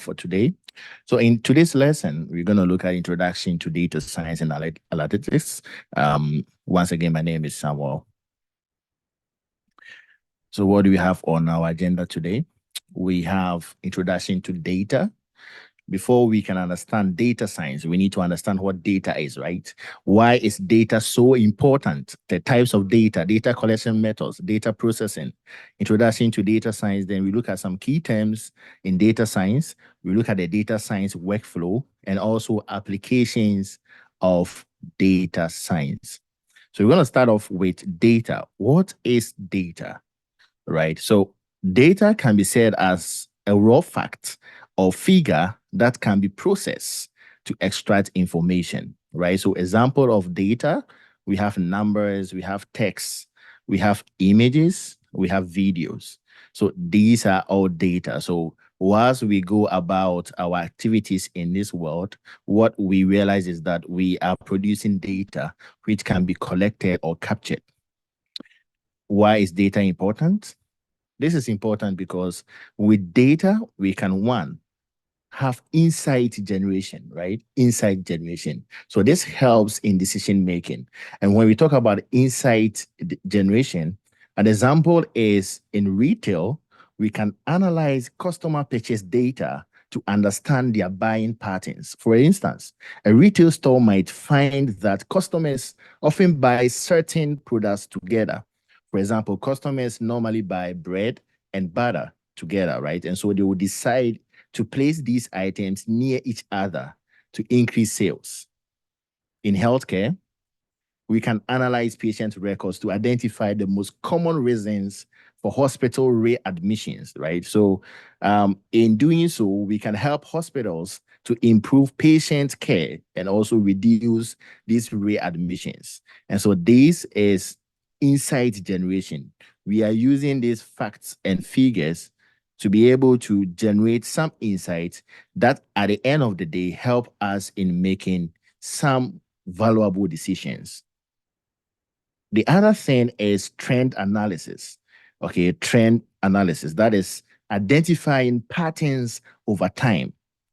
have for today. So in today's lesson, we're going to look at Introduction to Data Science and Analytics. Once again, my name is Samuel. So what do we have on our agenda today? We have Introduction to Data. Before we can understand data science, we need to understand what data is, right? Why is data so important? The types of data, data collection methods, data processing, introduction to data science. Then we look at some key terms in data science. We look at the data science workflow and also applications of data science. So we're going to start off with data. What is data, right? So data can be said as a raw fact or figure that can be processed to extract information, right? So example of data, we have numbers, we have text, we have images, we have videos. So these are all data. So whilst we go about our activities in this world, what we realize is that we are producing data which can be collected or captured. Why is data important? This is important because with data, we can, one, have insight generation, right? Insight generation. So this helps in decision making. And when we talk about insight generation, an example is in retail, we can analyze customer purchase data to understand their buying patterns. For instance, a retail store might find that customers often buy certain products together. For example, customers normally buy bread and butter together, right? And so they will decide to place these items near each other to increase sales. In healthcare, we can analyze patient records to identify the most common reasons for hospital readmissions, right? So in doing so, we can help hospitals to improve patient care and also reduce these readmissions. And so this is insight generation. We are using these facts and figures to be able to generate some insights that at the end of the day help us in making some valuable decisions. The other thing is trend analysis. Okay, trend analysis. That is identifying patterns over time.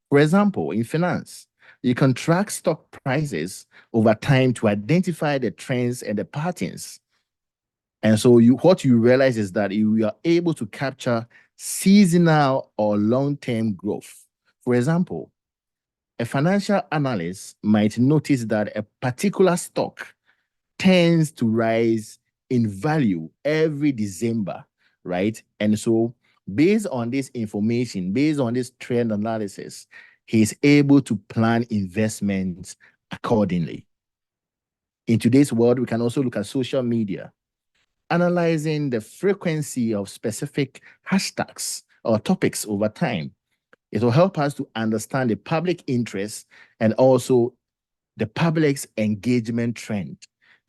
For example, in finance, you can track stock prices over time to identify the trends and the patterns. And so what you realize is that you are able to capture seasonal or long-term growth. For example, a financial analyst might notice that a particular stock tends to rise in value every December, right? And so based on this information, based on this trend analysis, he's able to plan investments accordingly. In today's world, we can also look at social media, analyzing the frequency of specific hashtags or topics over time. It will help us to understand the public interest and also the public's engagement trend.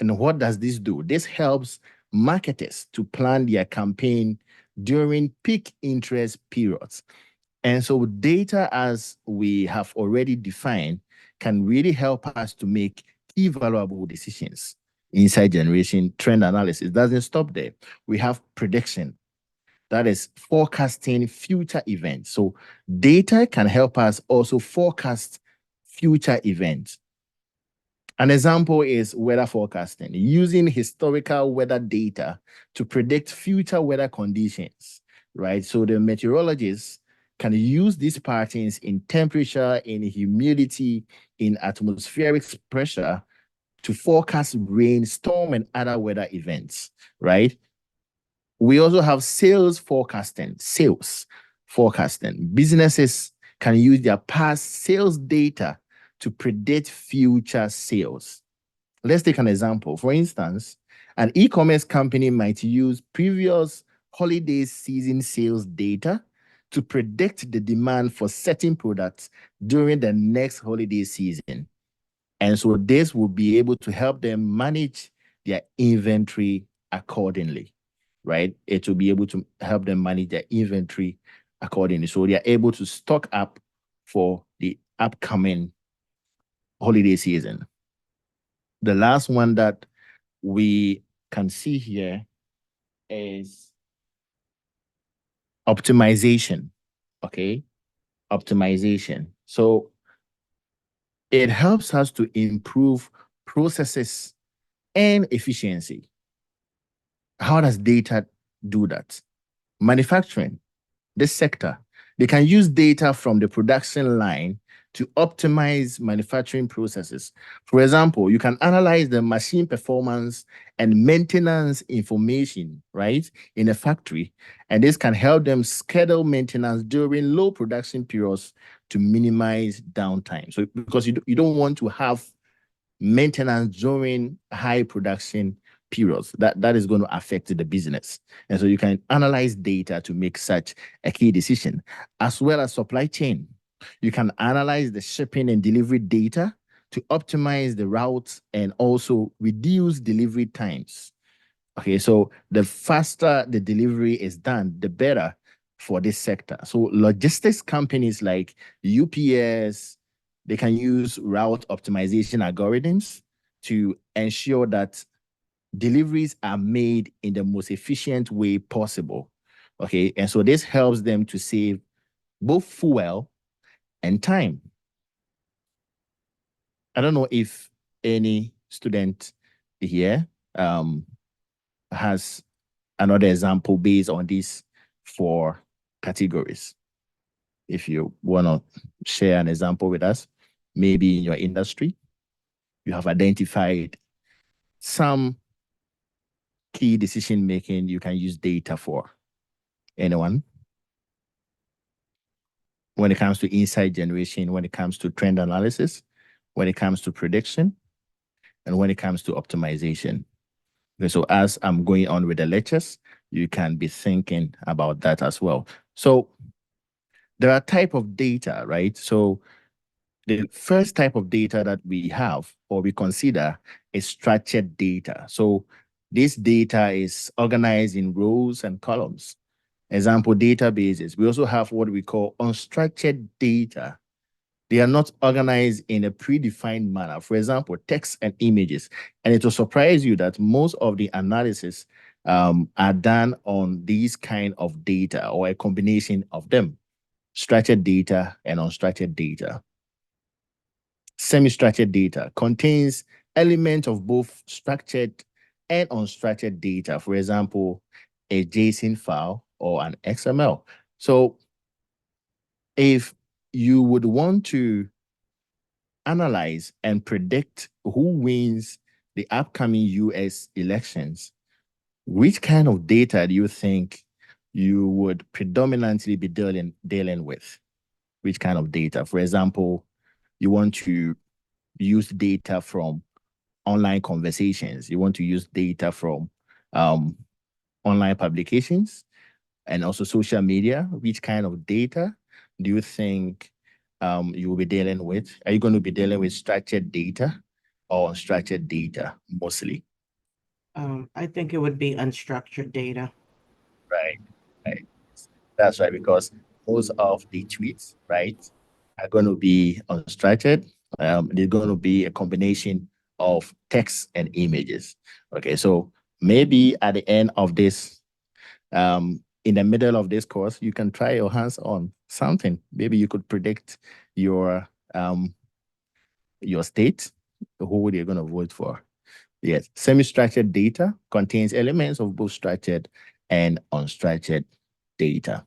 And what does this do? This helps marketers to plan their campaign during peak interest periods. And so data, as we have already defined, can really help us to make key valuable decisions. Insight generation, trend analysis doesn't stop there. We have prediction. That is forecasting future events. So data can help us also forecast future events. An example is weather forecasting, using historical weather data to predict future weather conditions, right? So the meteorologists can use these patterns in temperature, in humidity, in atmospheric pressure to forecast rain, storm, and other weather events, right? We also have sales forecasting, Businesses can use their past sales data to predict future sales. Let's take an example. For instance, an e-commerce company might use previous holiday season sales data to predict the demand for certain products during the next holiday season. And so this will be able to help them manage their inventory accordingly, right? It will be able to help them manage their inventory accordingly. So they are able to stock up for the upcoming holiday season. The last one that we can see here is optimization, okay? optimization. So it helps us to improve processes and efficiency. How does data do that? Manufacturing, this sector, they can use data from the production line to optimize manufacturing processes. For example, you can analyze the machine performance and maintenance information, right, in a factory, and this can help them schedule maintenance during low production periods to minimize downtime. So because you don't want to have maintenance during high production periods, that is going to affect the business. And so you can analyze data to make such a key decision, as well as supply chain. You can analyze the shipping and delivery data to optimize the routes and also reduce delivery times. Okay, so the faster the delivery is done, the better for this sector. So logistics companies like UPS, they can use route optimization algorithms to ensure that deliveries are made in the most efficient way possible. Okay, and so this helps them to save both fuel and time. I don't know if any student here has another example based on these four categories. If you want to share an example with us, maybe in your industry, you have identified some key decision making you can use data for. Anyone? When it comes to insight generation, when it comes to trend analysis, when it comes to prediction, and when it comes to optimization. Okay, so as I'm going on with the lectures, you can be thinking about that as well. So there are type of data, right? So the first type of data that we have or we consider is structured data. So this data is organized in rows and columns. Example, databases. We also have what we call unstructured data. They are not organized in a predefined manner. For example, text and images. And it will surprise you that most of the analysis are done on these kind of data or a combination of them, structured data and unstructured data. Semi-structured data contains elements of both structured and unstructured data. For example, a JSON file or an XML. So if you would want to analyze and predict who wins the upcoming US elections, which kind of data do you think you would predominantly be dealing with? Which kind of data? For example, you want to use data from online conversations. You want to use data from online publications and also social media. Which kind of data do you think you will be dealing with? Are you going to be dealing with structured data or unstructured data mostly? I think it would be unstructured data. Right, right. That's right, because most of the tweets, right, are going to be unstructured. They're going to be a combination of text and images. Okay, so maybe at the end of this, in the middle of this course, you can try your hands on something. Maybe you could predict your state, who you're going to vote for. Yes, semi-structured data contains elements of both structured and unstructured data.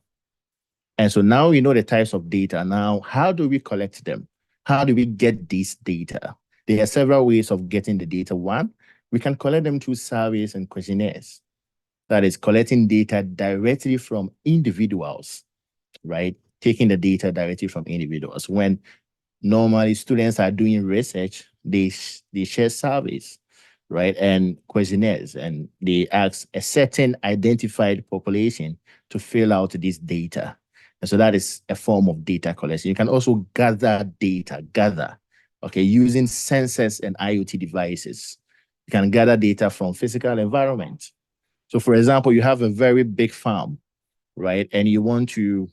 And so now you know the types of data. Now, how do we collect them? How do we get this data? There are several ways of getting the data. One, we can collect them through surveys and questionnaires. That is collecting data directly from individuals, right? Taking the data directly from individuals. When normally students are doing research, they share surveys, right, and questionnaires, and they ask a certain identified population to fill out this data. And so that is a form of data collection. You can also gather data, okay, using sensors and IoT devices. You can gather data from physical environment. So for example, you have a very big farm, right, and you want to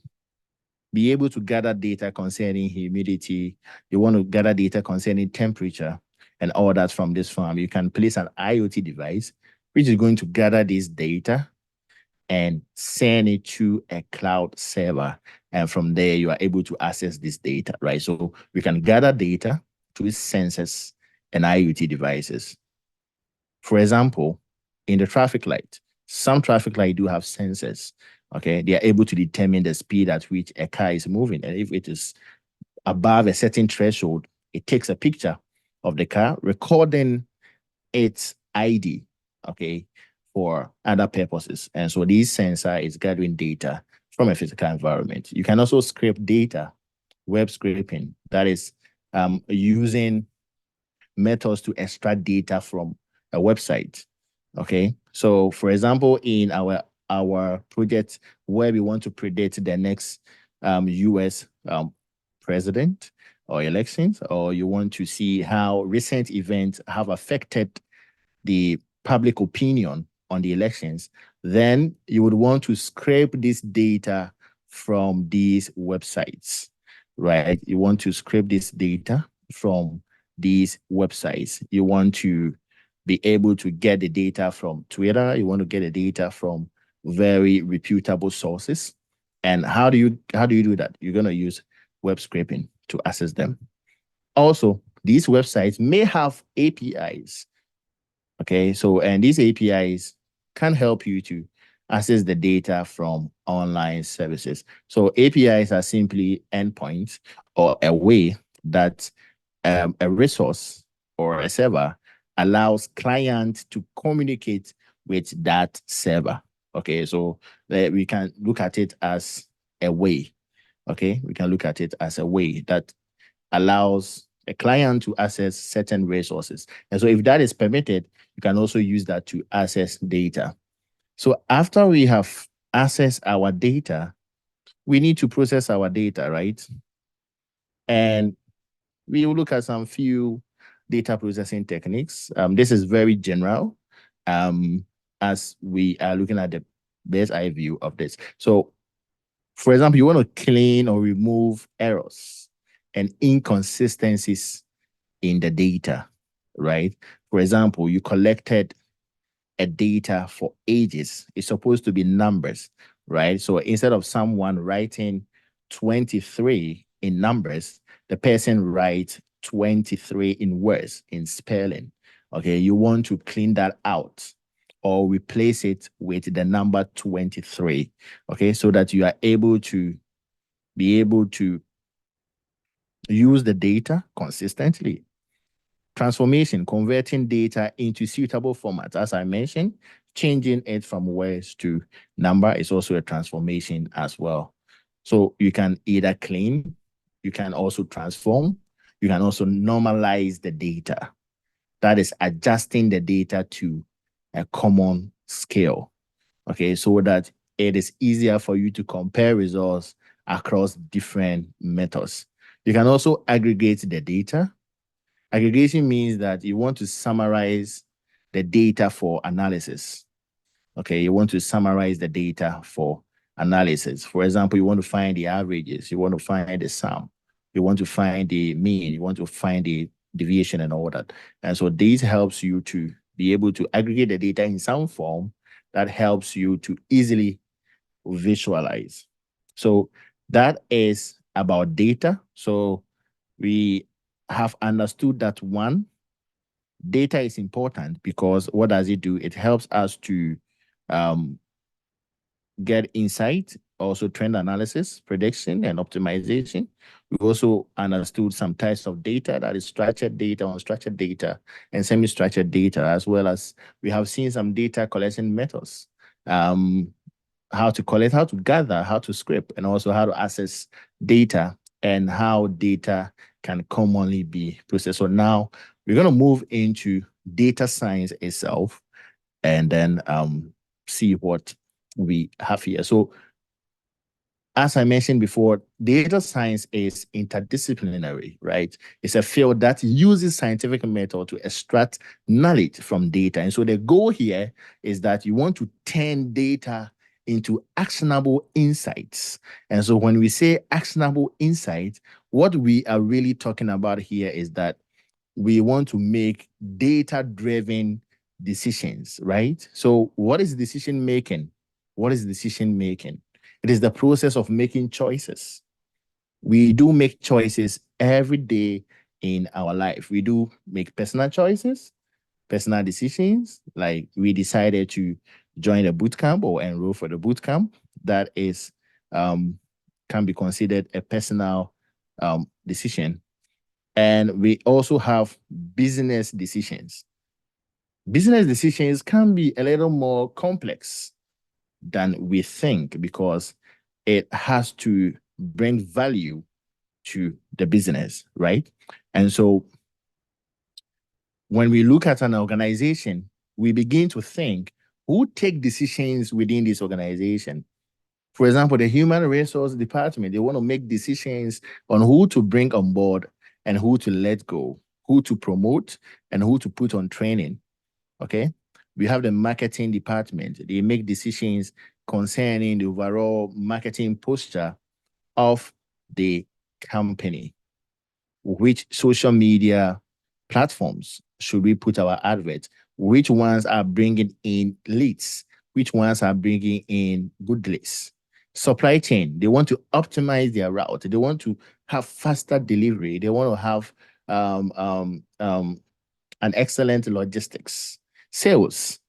be able to gather data concerning humidity. You want to gather data concerning temperature and all that from this farm. You can place an IoT device, which is going to gather this data and send it to a cloud server. And from there, you are able to access this data, right? So we can gather data through sensors and IoT devices. For example, in the traffic light, some traffic light do have sensors. Okay, they are able to determine the speed at which a car is moving. And if it is above a certain threshold, it takes a picture of the car, recording its ID, okay, for other purposes. And so this sensor is gathering data from a physical environment. You can also scrape data, web scraping, that is using methods to extract data from a website. Okay, so for example, in our project where we want to predict the next US president or elections, or you want to see how recent events have affected the public opinion on the elections, then you would want to scrape this data from these websites, right? You want to scrape this data from these websites. You want to be able to get the data from Twitter. You want to get the data from very reputable sources. And how do you do that? You're going to use web scraping to access them. Also, these websites may have APIs. Okay, so and these APIs can help you to access the data from online services. So APIs are simply endpoints or a way that a resource or a server allows clients to communicate with that server. Okay, so we can look at it as a way. Okay, we can look at it as a way that allows a client to access certain resources. And so if that is permitted, you can also use that to access data. So after we have accessed our data, we need to process our data, right? And we will look at some few data processing techniques. This is very general as we are looking at the bird's eye view of this. So for example, you want to clean or remove errors and inconsistencies in the data, right? For example, you collected a data for ages. It's supposed to be numbers, right? So instead of someone writing 23 in numbers, the person writes 23 in words, in spelling. Okay, you want to clean that out or replace it with the number 23. Okay, so that you are able to use the data consistently. Transformation, converting data into suitable formats. As I mentioned, changing it from words to number is also a transformation as well. So you can either clean, you can also transform, you can also normalize the data. That is adjusting the data to a common scale. Okay, so that it is easier for you to compare results across different methods. You can also aggregate the data. Aggregation means that you want to summarize the data for analysis. Okay, you want to summarize the data for analysis. For example, you want to find the averages, you want to find the sum, you want to find the mean, you want to find the deviation and all that. And so this helps you to be able to aggregate the data in some form that helps you to easily visualize. So that is about data. So we have understood that one, data is important because what does it do? It helps us to um, get insight, also trend analysis, prediction, and optimization. We also understood some types of data, that is structured data, unstructured data, and semi-structured data, as well as we have seen some data collection methods. How to collect, how to gather, how to scrape, and also how to access data and how data can commonly be processed. So now we're going to move into data science itself and then see what we have here. So as I mentioned before, data science is interdisciplinary, right? It's a field that uses scientific method to extract knowledge from data. And so the goal here is that you want to turn data into actionable insights. And so when we say actionable insights, what we are really talking about here is that we want to make data-driven decisions, right? So what is decision making? What is decision making? It is the process of making choices. We do make choices every day in our life. We do make personal choices, personal decisions, like we decided to join a boot camp or enroll for the boot camp. That is can be considered a personal decision. And we also have business decisions. Business decisions can be a little more complex than we think because it has to bring value to the business, right? And so when we look at an organization, we begin to think who take decisions within this organization. For example, the human resource department, they want to make decisions on who to bring on board and who to let go, who to promote and who to put on training. Okay. We have the marketing department. They make decisions concerning the overall marketing posture of the company. Which social media platforms should we put our adverts? Which ones are bringing in leads? Which ones are bringing in good leads? Supply chain, they want to optimize their route. They want to have faster delivery. They want to have an excellent logistics. Sales,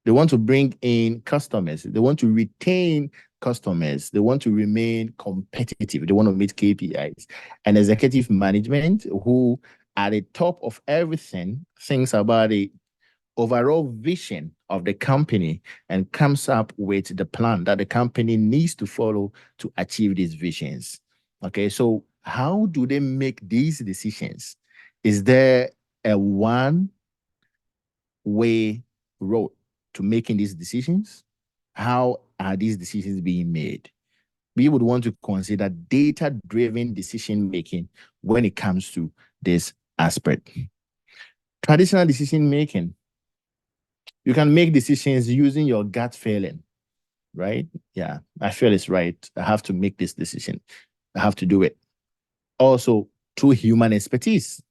they want to bring in customers. They want to retain customers. They want to remain competitive. They want to meet KPIs. And executive management, who at the top of everything thinks about the overall vision of the company and comes up with the plan that the company needs to follow to achieve these visions. Okay, so how do they make these decisions? Is there a one way road to making these decisions? How are these decisions being made? We would want to consider data-driven decision making when it comes to this aspect. Traditional decision making, you can make decisions using your gut feeling, right? Yeah, I feel it's right. I have to make this decision. I have to do it. Also, through human expertise,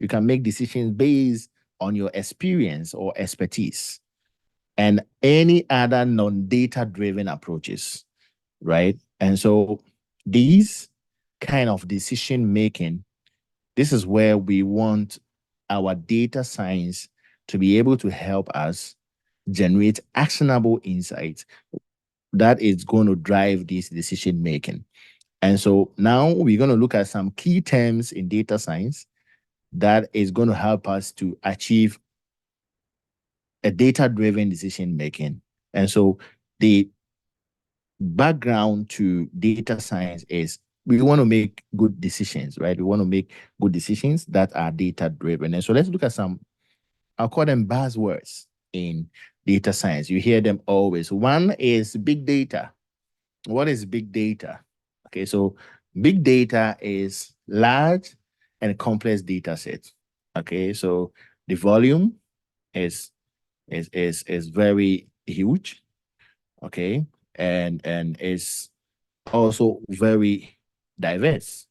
you can make decisions based on your experience or expertise and any other non-data driven approaches, right? And so these kind of decision making, this is where we want our data science to be able to help us generate actionable insights that is going to drive this decision making. And so now we're going to look at some key terms in data science that is going to help us to achieve a data-driven decision making. And so the background to data science is we want to make good decisions, right? We want to make good decisions that are data-driven. And so let's look at some, I'll call them buzzwords in data science. You hear them always. One is big data. What is big data? Okay, so big data is large and complex data sets. Okay, so the volume is very huge. Okay, and is also very diverse.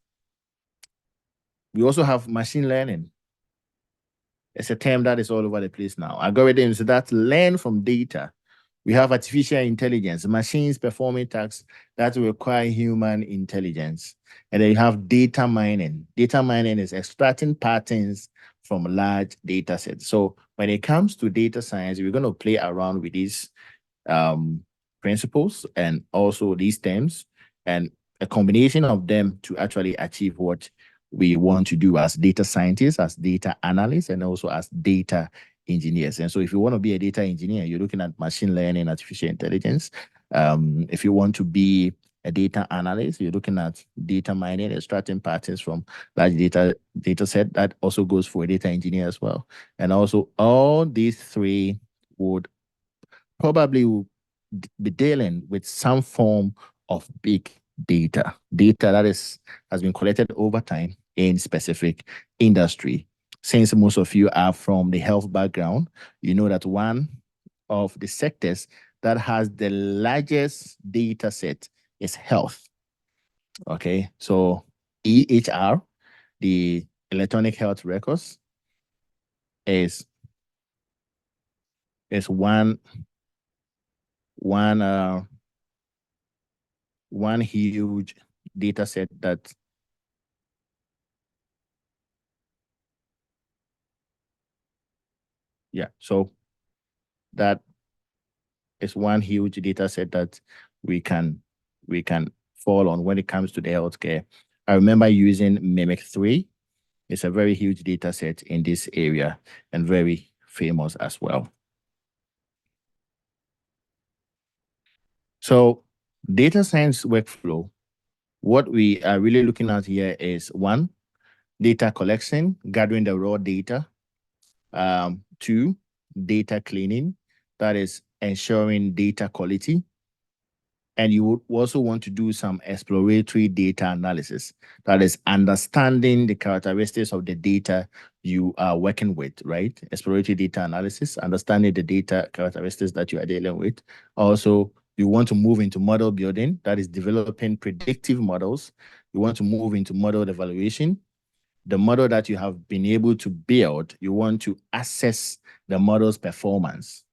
We also have machine learning. It's a term that is all over the place now. Algorithms that learn from data. We have artificial intelligence, machines performing tasks that require human intelligence. And then you have data mining. Data mining is extracting patterns from large data sets. So when it comes to data science, we're going to play around with these principles and also these terms and a combination of them to actually achieve what we want to do as data scientists, as data analysts, and also as data engineers. And so if you want to be a data engineer, you're looking at machine learning, artificial intelligence. If you want to be a data analyst, you're looking at data mining, extracting patterns from large data set. That also goes for a data engineer as well. And also all these three would probably be dealing with some form of big data that has been collected over time in specific industry. Since most of you are from the health background, you know that one of the sectors that has the largest data set is health. Okay, so EHR, the electronic health records, is one one huge data set that so that is one huge data set that we can fall on when it comes to the healthcare. I remember using Mimic 3. It's a very huge data set in this area and very famous as well. So data science workflow, what we are really looking at here is one, data collection, gathering the raw data. Two, data cleaning, that is ensuring data quality. And you would also want to do some exploratory data analysis, that is understanding the characteristics of the data you are working with, right? Exploratory data analysis, understanding the data characteristics that you are dealing with. Also, you want to move into model building, that is developing predictive models. You want to move into model evaluation. The model that you have been able to build, you want to assess the model's performance.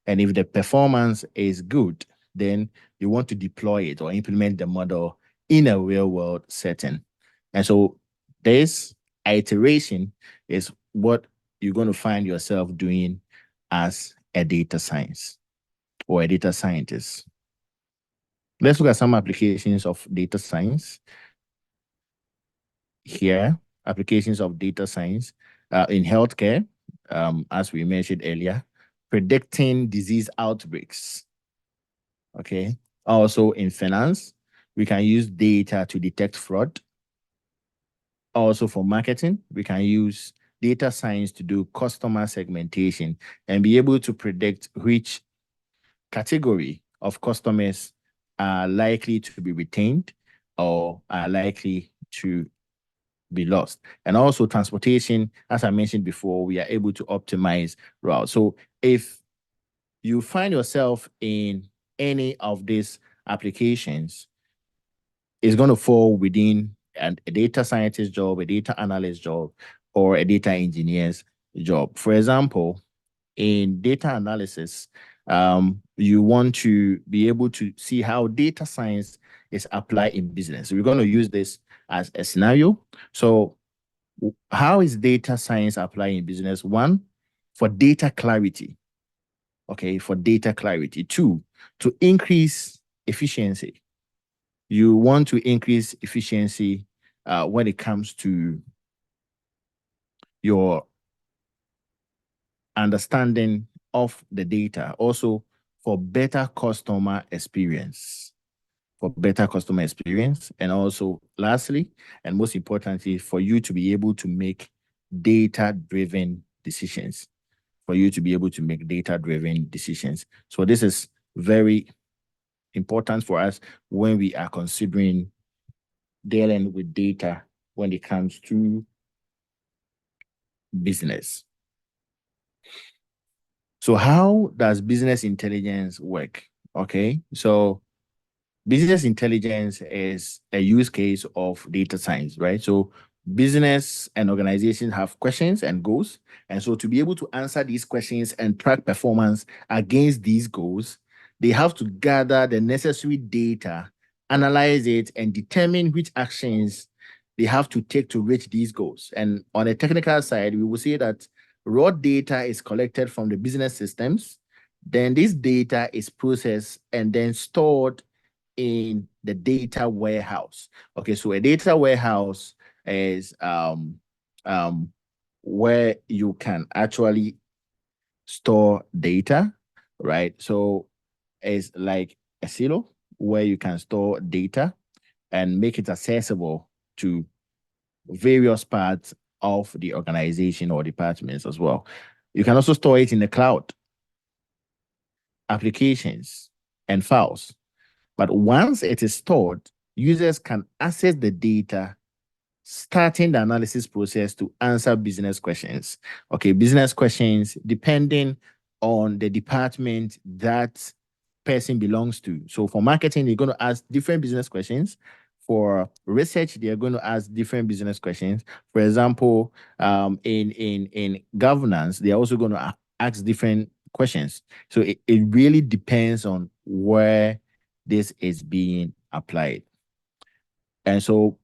And if the performance is good, then you want to deploy it or implement the model in a real world setting. And so this iteration is what you're going to find yourself doing as a data science or a data scientist. Let's look at some applications of data science here, applications of data science in healthcare, as we mentioned earlier, predicting disease outbreaks. Okay. Also in finance, we can use data to detect fraud. Also for marketing, we can use data science to do customer segmentation and be able to predict which category of customers are likely to be retained or are likely to be lost. And also transportation, as I mentioned before, we are able to optimize routes. So if you find yourself in any of these applications, it's going to fall within a data scientist job, a data analyst job, or a data engineer's job. For example, in data analysis, you want to be able to see how data science is applied in business. We're going to use this as a scenario. So how is data science applied in business? One, for data clarity. Okay, for data clarity. Two, to increase efficiency. You want to increase efficiency when it comes to your understanding of the data. Also, for better customer experience. For better customer experience. And also, lastly, and most importantly, for you to be able to make data-driven decisions. For you to be able to make data-driven decisions. So this is very important for us when we are considering dealing with data when it comes to business. So how does business intelligence work? Okay, so business intelligence is a use case of data science, right? So business and organizations have questions and goals. And so to be able to answer these questions and track performance against these goals, they have to gather the necessary data, analyze it, and determine which actions they have to take to reach these goals. And on a technical side, we will say that raw data is collected from the business systems. Then this data is processed and then stored in the data warehouse. Okay, so a data warehouse is where you can actually store data, right? So it's like a silo where you can store data and make it accessible to various parts of the organization or departments as well. You can also store it in the cloud, applications, and files. But once it is stored, users can access the data, starting the analysis process to answer business questions. Okay, business questions depending on the department that person belongs to. So for marketing, you're going to ask different business questions. For research, they're going to ask different business questions. For example, in governance, they're also going to ask different questions. So it really depends on where this is being applied. And so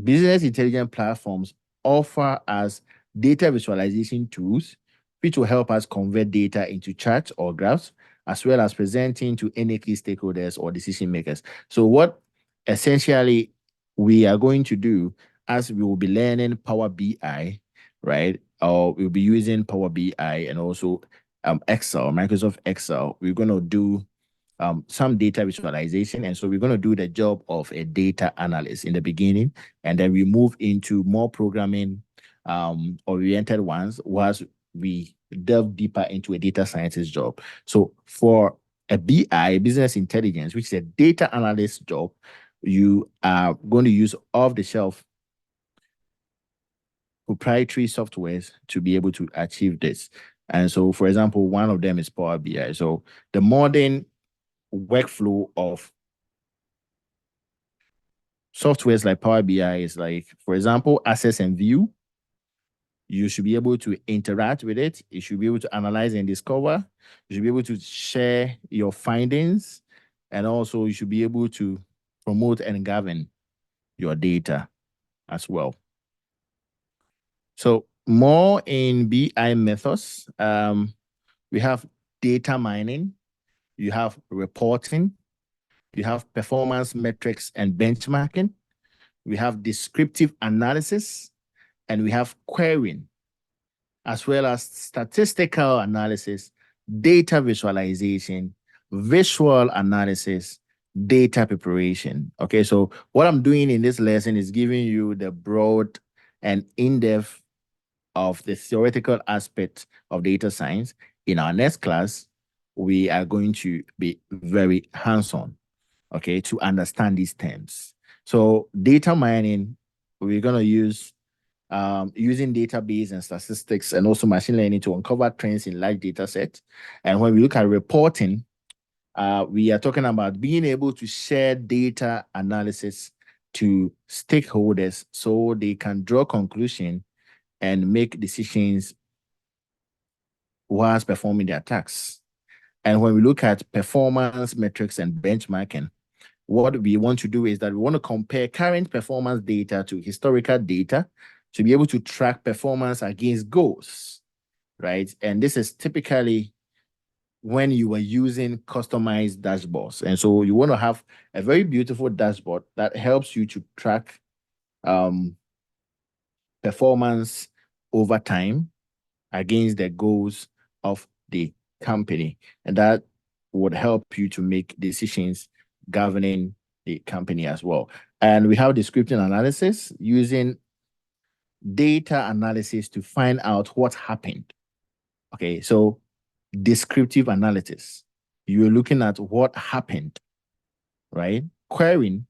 business intelligence platforms offer us data visualization tools, which will help us convert data into charts or graphs, as well as presenting to any key stakeholders or decision makers. So what essentially we are going to do, as we will be learning Power BI, right? Or we'll be using Power BI and also Excel, Microsoft Excel. We're going to do some data visualization. And so we're going to do the job of a data analyst in the beginning, and then we move into more programming oriented ones whilst we delve deeper into a data scientist job. So for a BI, business intelligence, which is a data analyst job, you are going to use off-the-shelf proprietary softwares to be able to achieve this. And so, for example, one of them is Power BI. So the modern workflow of softwares like Power BI is like, for example, access and view. You should be able to interact with it. You should be able to analyze and discover. You should be able to share your findings. And also you should be able to promote and govern your data as well. So more in BI methods, we have data mining, you have reporting, you have performance metrics and benchmarking, we have descriptive analysis, and we have querying, as well as statistical analysis, data visualization, visual analysis, data preparation. Okay, so what I'm doing in this lesson is giving you the broad and in-depth of the theoretical aspect of data science. In our next class, we are going to be very hands-on, okay, to understand these terms. So data mining, we're going to use using database and statistics and also machine learning to uncover trends in large data sets. And when we look at reporting, we are talking about being able to share data analysis to stakeholders so they can draw conclusion and make decisions whilst performing their tasks. And when we look at performance metrics and benchmarking, what we want to do is that we want to compare current performance data to historical data to be able to track performance against goals, right? And this is typically when you are using customized dashboards. And so you want to have a very beautiful dashboard that helps you to track performance over time against the goals of the company. And that would help you to make decisions governing the company as well. And we have descriptive analysis using data analysis to find out what happened. Okay, so descriptive analysis, you're looking at what happened, right? Querying,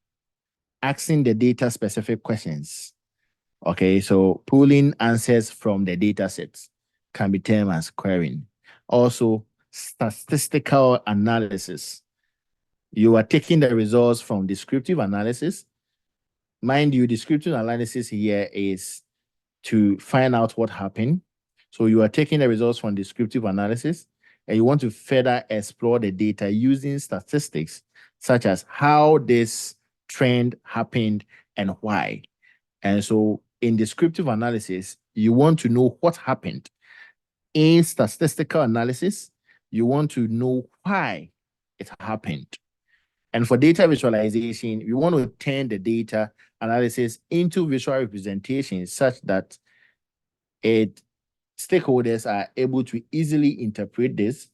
asking the data specific questions. Okay, so pulling answers from the data sets can be termed as querying. Also, statistical analysis. You are taking the results from descriptive analysis. Mind you, descriptive analysis here is to find out what happened. So you are taking the results from descriptive analysis and you want to further explore the data using statistics, such as how this trend happened and why. And so in descriptive analysis, you want to know what happened. In statistical analysis, you want to know why it happened. And for data visualization, we want to turn the data analysis into visual representations such that stakeholders are able to easily interpret this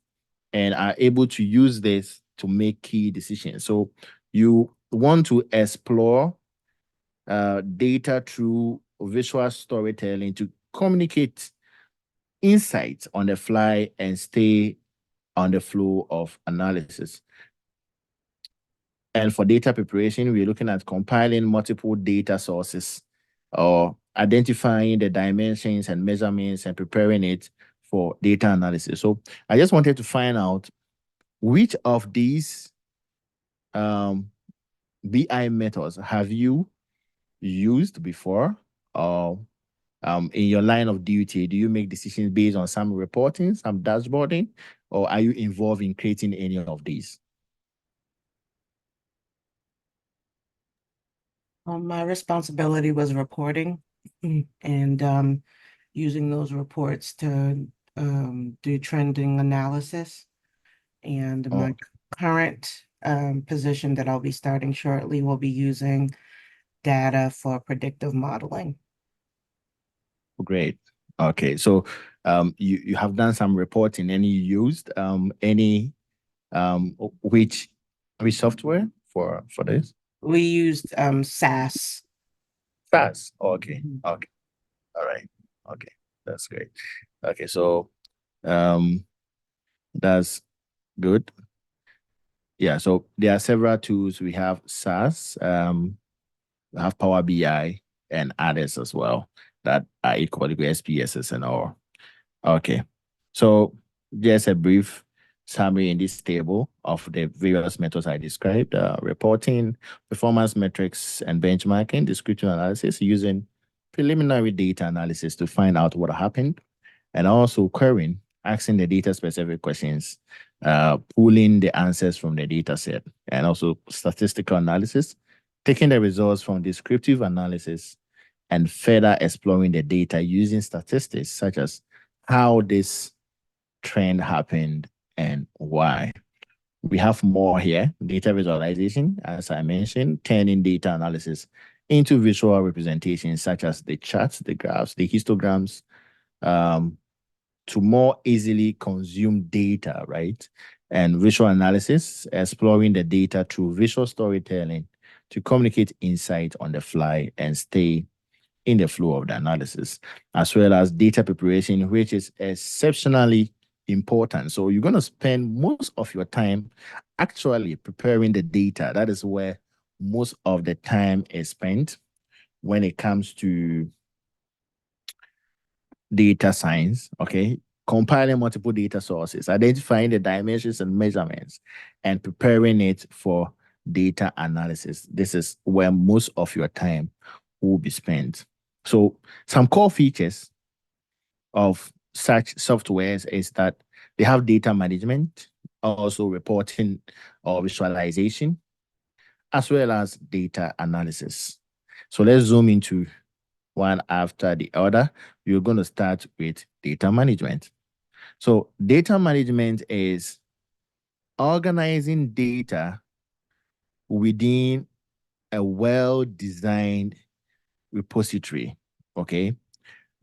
and are able to use this to make key decisions. So you want to explore data through visual storytelling to communicate insights on the fly and stay on the flow of analysis. And for data preparation, we're looking at compiling multiple data sources or identifying the dimensions and measurements and preparing it for data analysis. So I just wanted to find out which of these BI methods have you used before, or In your line of duty, do you make decisions based on some reporting, some dashboarding, or are you involved in creating any of these? My responsibility was reporting and using those reports to do trending analysis. And Oh, my current position that I'll be starting shortly will be using data for predictive modeling. great. Okay, so you have done some reporting and you used any um which which software for this? We used SAS. SAS. Okay. Mhm. Okay. All right. Okay. That's great. Okay, so um that's good. Yeah, so there are several tools. We have SAS, we have Power BI and others as well that are equally good, SPSS and all. Okay. So just a brief summary in this table of the various methods I described, reporting, performance metrics, and benchmarking, descriptive analysis using preliminary data analysis to find out what happened, and also querying, asking the data specific questions, pulling the answers from the data set, and also statistical analysis, taking the results from descriptive analysis and further exploring the data using statistics such as how this trend happened and why. We have more here, data visualization, as I mentioned, turning data analysis into visual representations such as the charts, the graphs, the histograms, um, to more easily consume data, right? And visual analysis, exploring the data through visual storytelling to communicate insight on the fly and stay in the flow of the analysis, as well as data preparation, which is exceptionally important. So you're going to spend most of your time actually preparing the data. That is where most of the time is spent when it comes to data science, okay? Compiling multiple data sources, identifying the dimensions and measurements, and preparing it for data analysis. This is where most of your time will be spent. So, some core features of such softwares is that they have data management, also reporting or visualization, as well as data analysis. So, let's zoom into one after the other. You're going to start with data management. So, data management is organizing data within a well designed repository. Okay.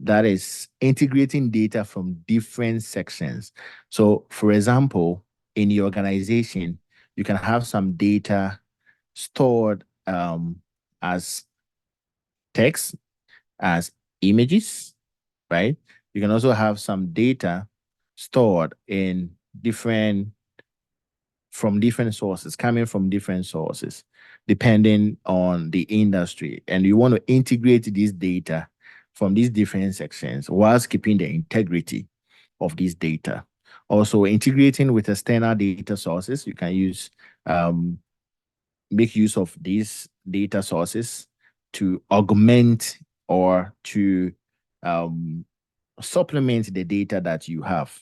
That is integrating data from different sections. So, for example, in your organization, you can have some data stored as text, as images, right? You can also have some data stored in different from different sources, coming from different sources, depending on the industry. And you want to integrate this data from these different sections whilst keeping the integrity of this data. Also, integrating with external data sources, you can use make use of these data sources to augment or to supplement the data that you have.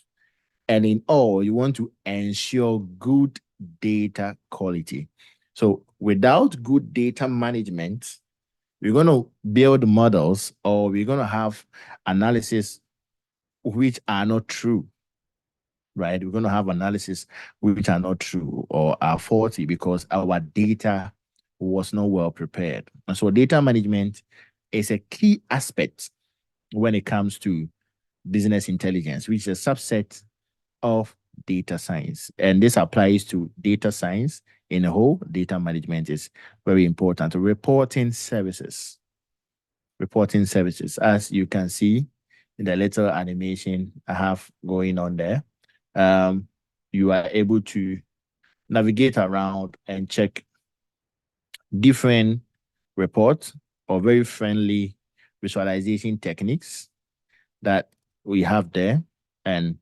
And in all, you want to ensure good data quality. So without good data management, we're going to build models or we're going to have analysis which are not true, right? We're going to have analysis which are not true or are faulty because our data was not well prepared. And so data management is a key aspect when it comes to business intelligence, which is a subset of data science. And this applies to data science in a whole. Data management is very important. Reporting services. Reporting services. As you can see in the little animation I have going on there, you are able to navigate around and check different reports or very friendly visualization techniques that we have there. And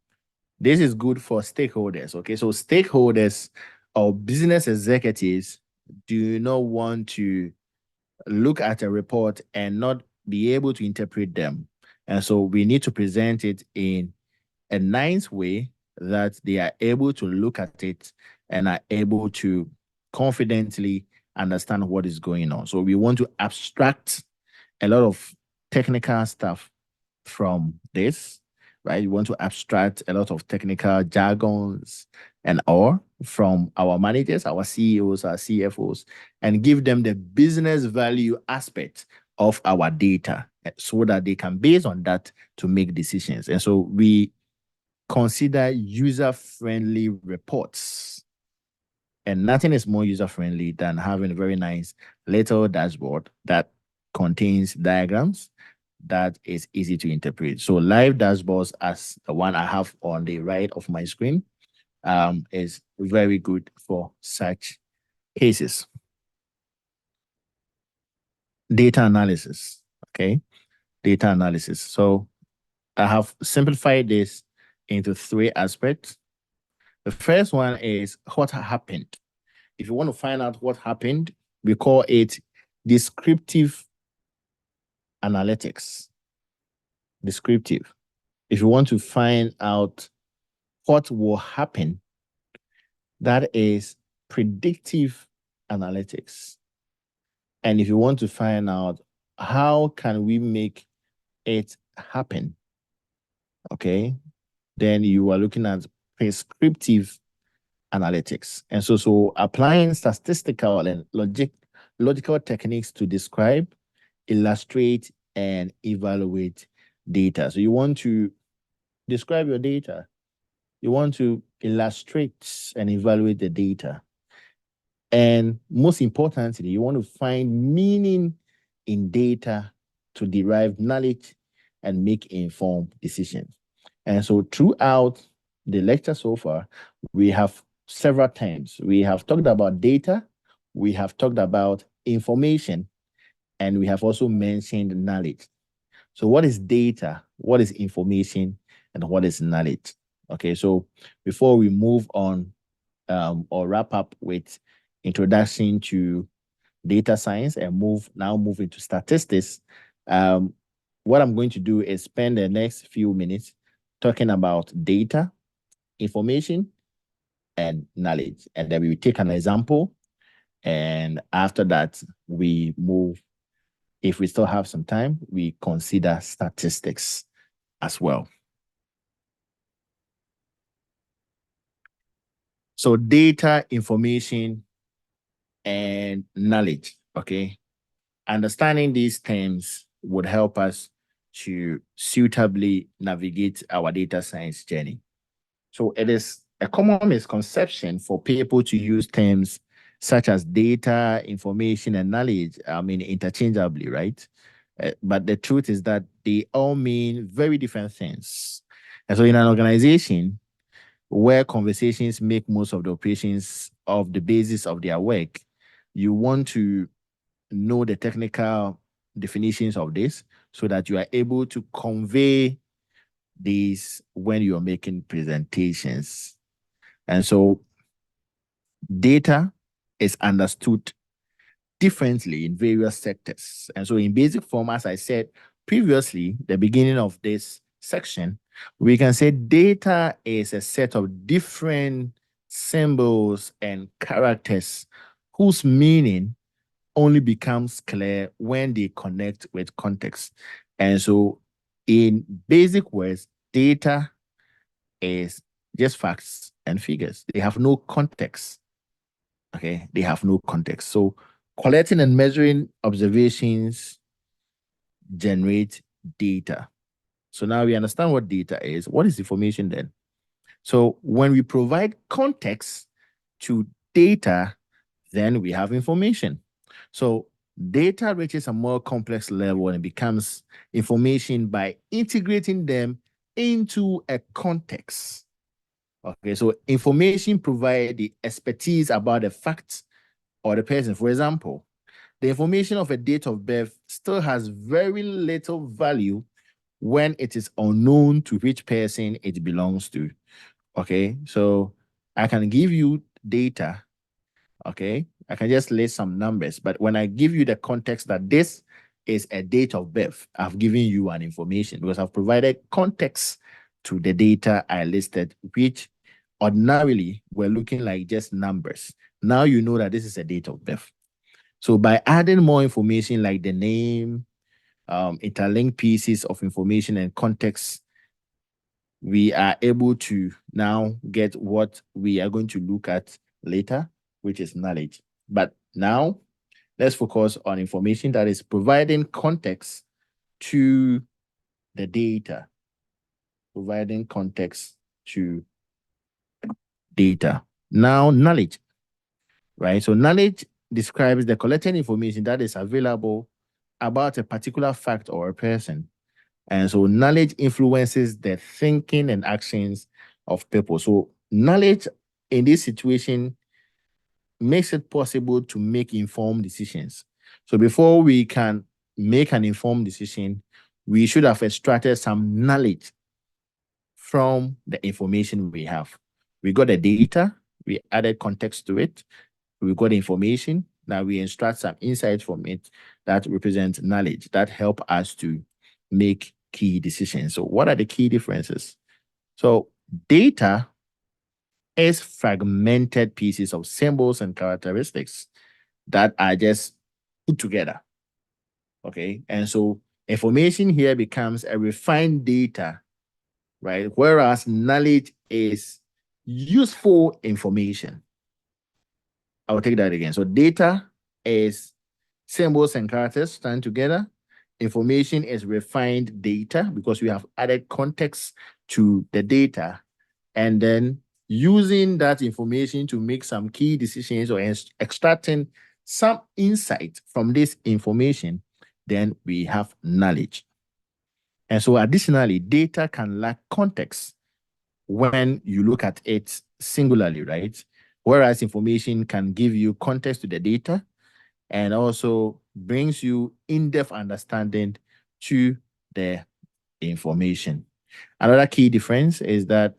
this is good for stakeholders. Okay, so stakeholders or business executives do not want to look at a report and not be able to interpret them. And so we need to present it in a nice way that they are able to look at it and are able to confidently understand what is going on. So we want to abstract a lot of technical stuff from this, right? We want to abstract a lot of technical jargons and all from our managers, our CEOs, our CFOs, and give them the business value aspect of our data so that they can base on that to make decisions. And so we consider user-friendly reports. And nothing is more user-friendly than having a very nice little dashboard that contains diagrams that is easy to interpret. So live dashboards, as the one I have on the right of my screen, is very good for such cases. Data analysis, okay? Data analysis. So I have simplified this into 3 aspects. The first one is what happened. If you want to find out what happened, we call it descriptive analytics. Descriptive. If you want to find out what will happen, that is predictive analytics. And if you want to find out how can we make it happen, okay, then you are looking at prescriptive analytics. And so applying statistical and logical techniques to describe, illustrate, and evaluate data. So you want to describe your data. You want to illustrate and evaluate the data. And most importantly, you want to find meaning in data to derive knowledge and make informed decisions. And so throughout the lecture so far, we have several times. We have talked about data, we have talked about information, and we have also mentioned knowledge. So what is data? What is information? And what is knowledge? Okay, so before we move on or wrap up with introduction to data science and move into statistics, what I'm going to do is spend the next few minutes talking about data, information, and knowledge. And then we will take an example. And after that, we move, if we still have some time, we consider statistics as well. So data, information, and knowledge, okay? Understanding these terms would help us to suitably navigate our data science journey. So it is a common misconception for people to use terms such as data, information, and knowledge, interchangeably, right? But the truth is that they all mean very different things. And so in an organization where conversations make most of the operations of the basis of their work, you want to know the technical definitions of this so that you are able to convey these when you're making presentations. And so data is understood differently in various sectors. And so in basic form, as I said previously, the beginning of this section, we can say data is a set of different symbols and characters whose meaning only becomes clear when they connect with context. And so in basic words, data is just facts and figures. They have no context. Okay, they have no context. So collecting and measuring observations generate data. So now we understand what data is. What is information then? So when we provide context to data, then we have information. So data reaches a more complex level and becomes information by integrating them into a context. Okay, so information provide the expertise about the facts or the person. For example, the information of a date of birth still has very little value when it is unknown to which person it belongs to. Okay, so I can give you data. Okay, I can just list some numbers, but when I give you the context that this is a date of birth. I've given you an information because I've provided context to the data I listed, which ordinarily were looking like just numbers. Now you know that this is a date of birth. So by adding more information like the name, interlinked pieces of information and context, we are able to now get what we are going to look at later, which is knowledge. But now let's focus on information that is providing context to the data, providing context to data. Now, knowledge, right? So knowledge describes the collected information that is available about a particular fact or a person. And so knowledge influences the thinking and actions of people. So knowledge in this situation makes it possible to make informed decisions. So before we can make an informed decision, we should have extracted some knowledge from the information we have. We got the data, we added context to it, we got information, now we extract some insights from it that represent knowledge that help us to make key decisions. So what are the key differences? So data is fragmented pieces of symbols and characteristics that are just put together. Okay. And so information here becomes a refined data, right? Whereas knowledge is useful information. I'll take that again. So data is symbols and characters stand together. Information is refined data because we have added context to the data. And then using that information to make some key decisions or extracting some insight from this information, then we have knowledge. And so additionally, data can lack context when you look at it singularly, right? Whereas information can give you context to the data and also brings you in-depth understanding to the information. Another key difference is that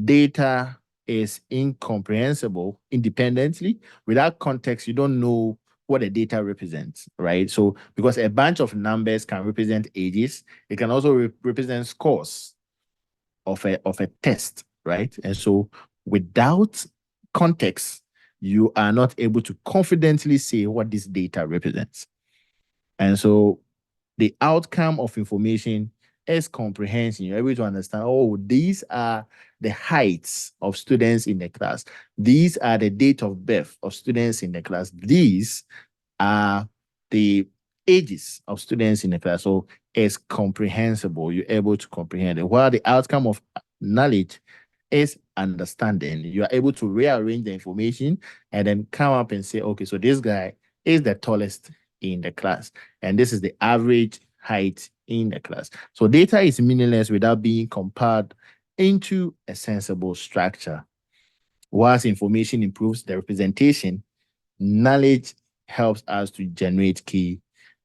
data is incomprehensible independently. Without context, you don't know what the data represents, right? So because a bunch of numbers can represent ages, it can also represent scores of a test, right? And so without context, you are not able to confidently say what this data represents. And so the outcome of information is comprehension. You're able to understand, oh, these are the heights of students in the class. These are the date of birth of students in the class. These are the ages of students in the class. So it's comprehensible. You're able to comprehend it. While the outcome of knowledge is understanding. You are able to rearrange the information and then come up and say, okay, so this guy is the tallest in the class, and this is the average height in the class. So data is meaningless without being compiled into a sensible structure. Whilst information improves the representation, knowledge helps us to generate key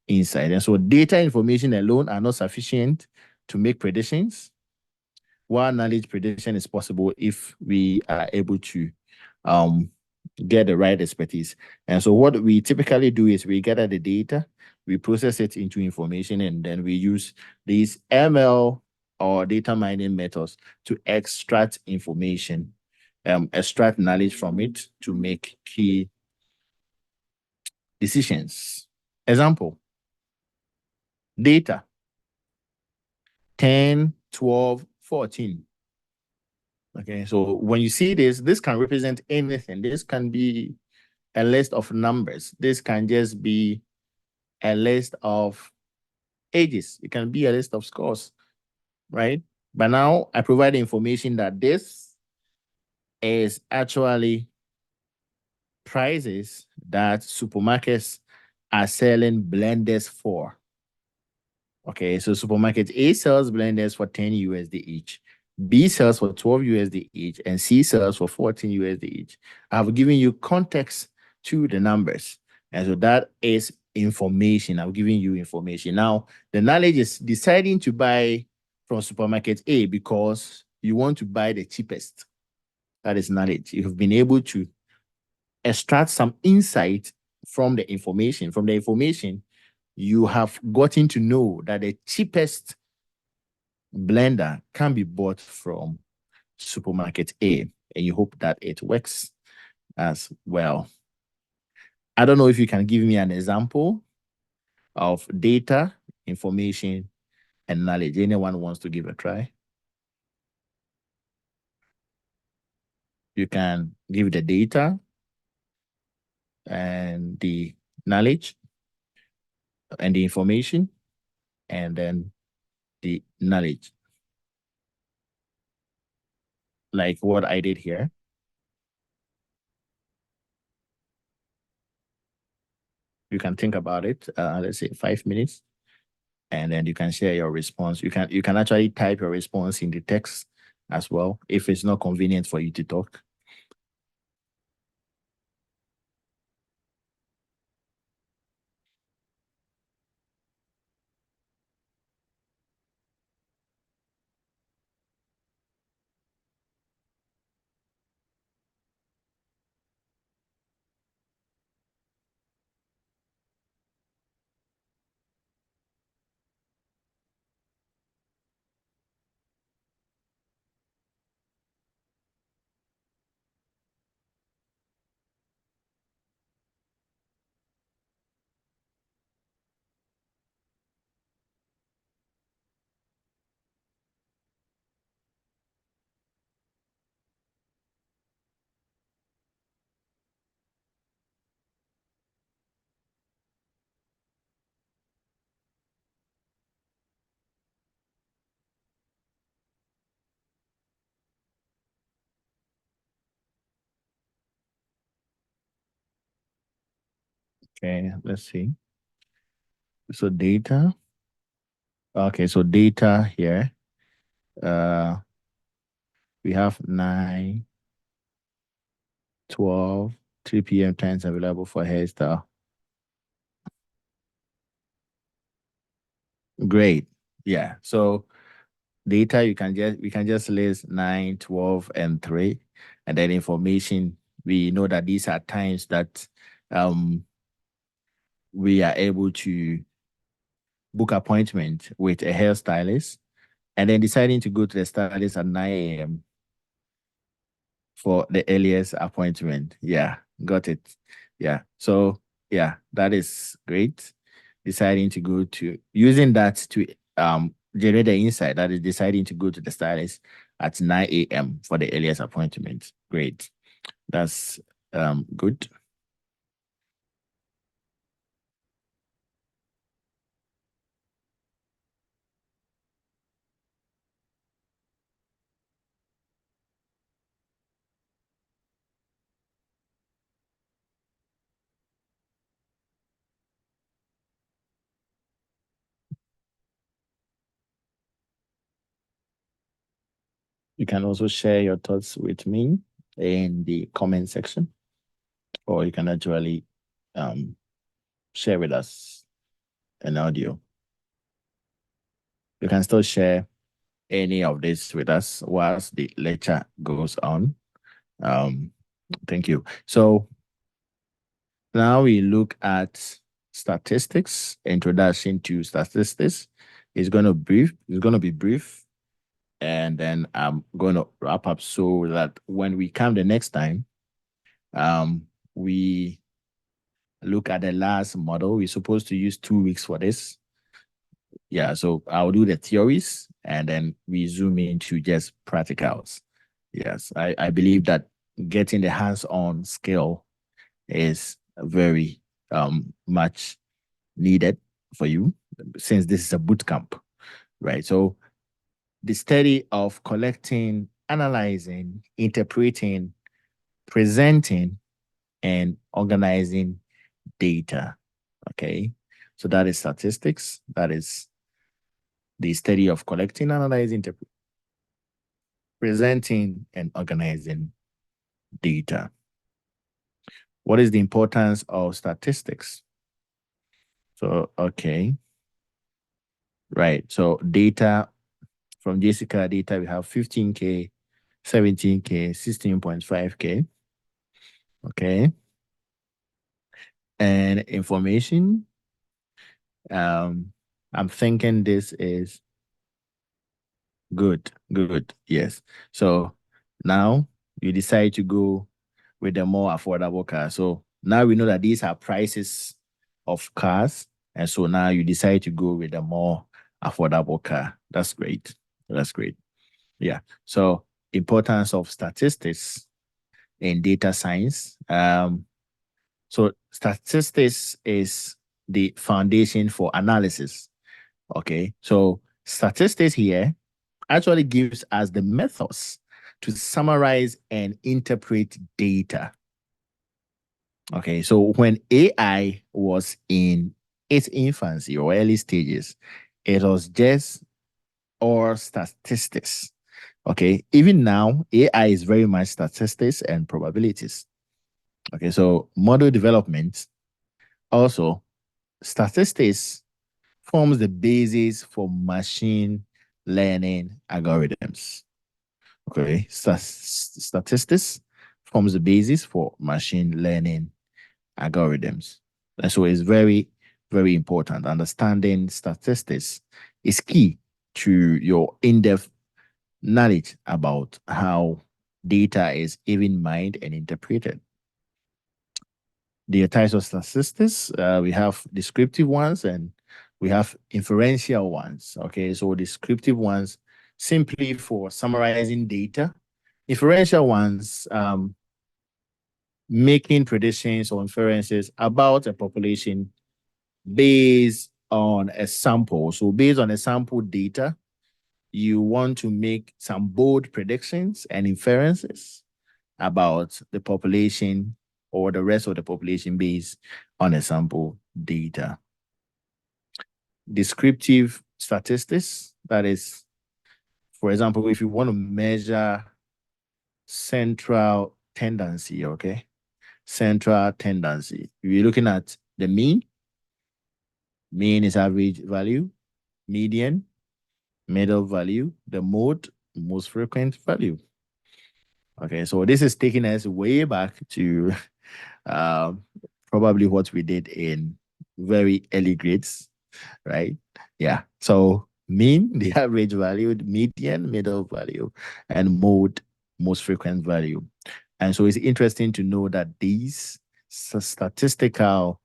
insight. And so data information alone are not sufficient to make predictions, while knowledge prediction is possible if we are able to get the right expertise. And so what we typically do is we gather the data, we process it into information, and then we use these ML or data mining methods to extract information, extract knowledge from it to make key decisions. Example, data 10, 12, 14. Okay, so when you see this, this can represent anything. This can be a list of numbers. This can just be a list of ages. It can be a list of scores, right? But now I provide information that this is actually prices that supermarkets are selling blenders for. Okay, so supermarket A sells blenders for 10 USD each. B sells for 12 USD each, and C sells for 14 USD each. I've given you context to the numbers. And so that is information. I'm giving you information. Now, the knowledge is deciding to buy from supermarket A because you want to buy the cheapest. That is knowledge. You've been able to extract some insight from the information. From the information, you have gotten to know that the cheapest blender can be bought from supermarket A, and you hope that it works as well. I don't know if you can give me an example of data, information, and knowledge. Anyone wants to give a try? You can give the data and the knowledge and the information, and then the knowledge, like what I did here. You can think about it, let's say 5 minutes, and then you can share your response. You can actually type your response in the text as well if it's not convenient for you to talk. Okay, let's see. So data. Okay, so data here. Uh, we have 9, 12, 3 p.m. times available for hairstyle. Great. Yeah. So data, we can just list 9, 12, and 3. And then information, we know that these are times that we are able to book appointment with a hairstylist, and then deciding to go to the stylist at 9 a.m. for the earliest appointment. Yeah, got it. Yeah. So yeah, that is great. Deciding to go to using that to generate the insight, that is deciding to go to the stylist at 9 a.m. for the earliest appointment. Great. That's good. You can also share your thoughts with me in the comment section, or you can actually um, share with us an audio. You can still share any of this with us whilst the lecture goes on. Um, thank you. So now we look at statistics, introduction to statistics. It's going to be brief, and then I'm going to wrap up so that when we come the next time, we look at the last model. We're supposed to use 2 weeks for this. Yeah, so I'll do the theories and then we zoom into just practicals. Yes, I believe that getting the hands-on skill is very much needed for you, since this is a boot camp, right? So the study of collecting, analyzing, interpreting, presenting, and organizing data. Okay. So that is statistics. That is the study of collecting, analyzing, presenting, and organizing data. What is the importance of statistics? So, okay. Right. So data from Jessica data, we have 15K, 17K, 16.5K. Okay. And information, I'm thinking this is good. Good. Yes. So now you decide to go with the more affordable car. So now we know that these are prices of cars. And so now you decide to go with a more affordable car. That's great. That's great. Yeah. So importance of statistics in data science. So statistics is the foundation for analysis. Okay. So statistics here actually gives us the methods to summarize and interpret data. Okay, so when AI was in its infancy or early stages, it was just all statistics. Okay, even now, AI is very much statistics and probabilities. Okay, so model development also statistics forms the basis for machine learning algorithms. Okay, statistics forms the basis for machine learning algorithms. And so it's very, very important. Understanding statistics is key to your in-depth knowledge about how data is even mined and interpreted. The types of statistics, we have descriptive ones and we have inferential ones. Okay, so descriptive ones simply for summarizing data. Inferential ones, making predictions or inferences about a population based on a sample. So based on a sample data, you want to make some bold predictions and inferences about the population or the rest of the population based on a sample data. Descriptive statistics, that is, for example, if you want to measure central tendency, okay? Central tendency. If you're looking at the mean is average value, median, middle value, the mode, most frequent value. Okay, so this is taking us way back to um, probably what we did in very early grades, right? Yeah. So mean, the average value, median, middle value, and mode, most frequent value. And so it's interesting to know that these statistical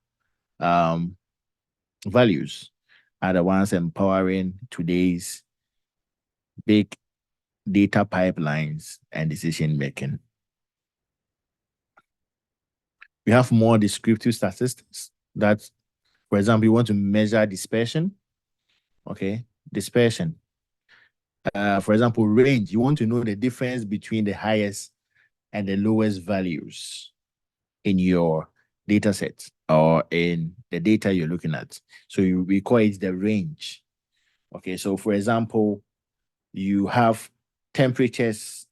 um, values are the ones empowering today's big data pipelines and decision making. We have more descriptive statistics that, for example, you want to measure dispersion. Okay, dispersion. For example, range. You want to know the difference between the highest and the lowest values in your data set or in the data you're looking at. So we call it the range. Okay, so for example, you have temperatures